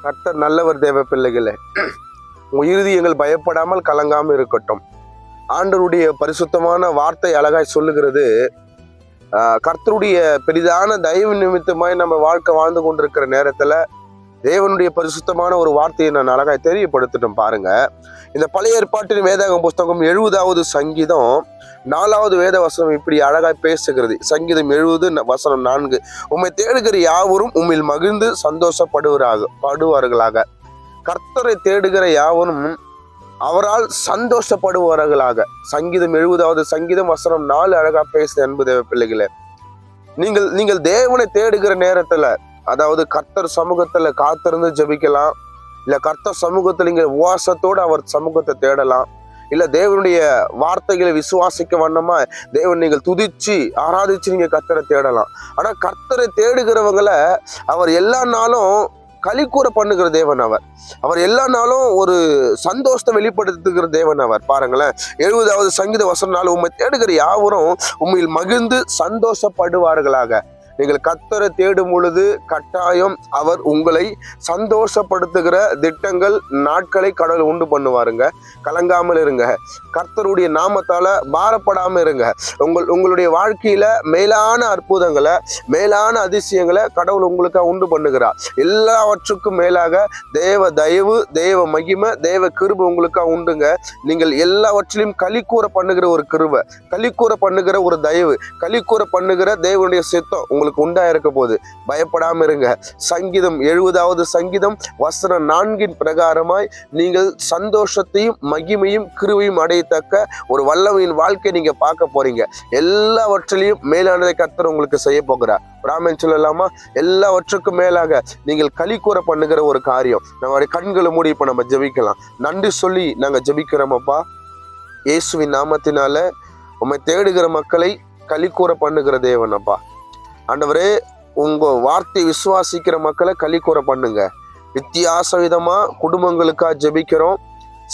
கர்த்தர் நல்லவர் தேவ பிள்ளைகளே. உங்கள் இருதயங்கள் பயப்படாமல் கலங்காமல் இருக்கட்டும். ஆண்டவருடைய பரிசுத்தமான வார்த்தை அழகாய் சொல்லுகிறது. கர்த்தருடைய பெரிதான தயவு நிமித்தமாய் நம்ம வாழ்க்கை வாழ்ந்து கொண்டிருக்கிற நேரத்துல தேவனுடைய பரிசுத்தமான ஒரு வார்த்தையை நான் அழகாய் தெரியப்படுத்திட்டோம். பாருங்க, இந்த பழைய ஏற்பாட்டின் வேதாகம் புஸ்தகம் 70வது சங்கீதம் 4வது வேத வசனம் இப்படி அழகாய் பேசுகிறது. சங்கீதம் 70 வசனம் 4, உம்மை தேடுகிற யாவரும் உம்மில் மகிழ்ந்து சந்தோஷப்படுவார்களாக. கர்த்தரை தேடுகிற யாவரும் அவரால் சந்தோஷப்படுவார்களாக. சங்கீதம் 70வது சங்கீதம் வசனம் 4 அழகா பேசு அன்பு தேவ பிள்ளைகளே. நீங்கள் தேவனை தேடுகிற நேரத்துல, அதாவது கர்த்தர் சமூகத்துல காத்திருந்து ஜெபிக்கலாம், இல்ல கர்த்தர் சமூகத்துல நீங்க உபவாசத்தோடு அவர் சமூகத்தை தேடலாம், இல்ல தேவனுடைய வார்த்தைகளை விசுவாசிக்க வண்ணமா தேவன் நீங்கள் துதிச்சு ஆராதிச்சு நீங்க கர்த்தரை தேடலாம். ஆனா கர்த்தரை தேடுகிறவங்களை அவர் எல்லா நாளும் களிக்கூற பண்ணுகிற தேவன். அவர் எல்லா நாளும் ஒரு சந்தோஷத்தை வெளிப்படுத்துகிற தேவன். பாருங்களேன், 70வது சங்கீத வசனம் 4, உம்மை தேடுகிற யாவரும் உம்மில் மகிழ்ந்து சந்தோஷப்படுவார்களாக. நீங்கள் கர்த்தரை தேடும் பொழுது கட்டாயம் அவர் உங்களை சந்தோஷப்படுத்துகிற திட்டங்கள் நாட்களை கடவுள் உண்டு பண்ணுவாருங்க. கலங்காமல் இருங்க. கர்த்தருடைய நாமத்தால பாரப்படாம இருங்க. உங்களுடைய வாழ்க்கையில மேலான அற்புதங்களை, மேலான அதிசயங்களை கடவுள் உங்களுக்கு உண்டு பண்ணுகிறார். எல்லாவற்றுக்கும் மேலாக தேவ தயவு, தேவ மகிமை, தேவ கிருபை உங்களுக்கு உண்டுங்க. நீங்கள் எல்லாவற்றிலும் களிக்கூற பண்ணுகிற ஒரு கிருபை, களிக்கூற பண்ணுகிற ஒரு தயவு, களிக்கூற பண்ணுகிற தேவனுடைய சித்தம் உங்களுக்கு உண்டா இருக்க போது. பயப்படாம இருங்க. சங்கீதம் 70வது சங்கீதம் வசனம் 4 பிரகாரமாய் நீங்கள் சந்தோஷத்தையும் மகிமையும் கிருபையும் அடையத்தக்க ஒரு வல்லமையின் வாழ்க்கை நீங்க பார்க்க போறீங்க. எல்லாவற்றிலையும் மேலானதை கர்த்தர் உங்களுக்கு செய்ய போகிறார். ராமன் சொல்லலாமா? எல்லாவற்றுக்கும் மேலாக நீங்கள் களிக்கூற பண்ணுகிற ஒரு காரியம். நம்மளுடைய கண்களை மூடி இப்ப நம்ம ஜெபிக்கலாம். நன்றி சொல்லி நாங்க ஜெபிக்கிறோம் அப்பா. இயேசுவின் நாமத்தினால உம்மை தேடுகிற மக்களை களிக்கூற பண்ணுகிற தேவன் அப்பா. ஆண்டவரே, உங்க வார்த்தை விசுவாசிக்கிற மக்களை களிக்கூற பண்ணுங்க. வித்தியாச விதமா குடும்பங்களுக்காக ஜெபிக்கிறோம்,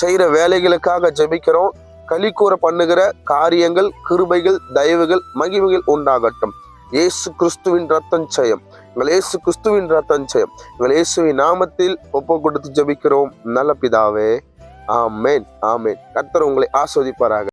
செய்யற வேலைகளுக்காக ஜெபிக்கிறோம். களிக்கூற பண்ணுகிற காரியங்கள், கிருபைகள், தயவுகள், மகிமைகள் உண்டாகட்டும். இயேசு கிறிஸ்துவின் ரத்தம் ஜெயம். எங்கள் இயேசு கிறிஸ்துவின் ரத்தம் ஜெயம். எங்கள் இயேசுவின் நாமத்தில் ஒப்பு கொடுத்து ஜெபிக்கிறோம் நல்ல பிதாவே. ஆமேன், ஆமேன். கர்த்தர் உங்களை ஆஸ்வதிப்பாராக.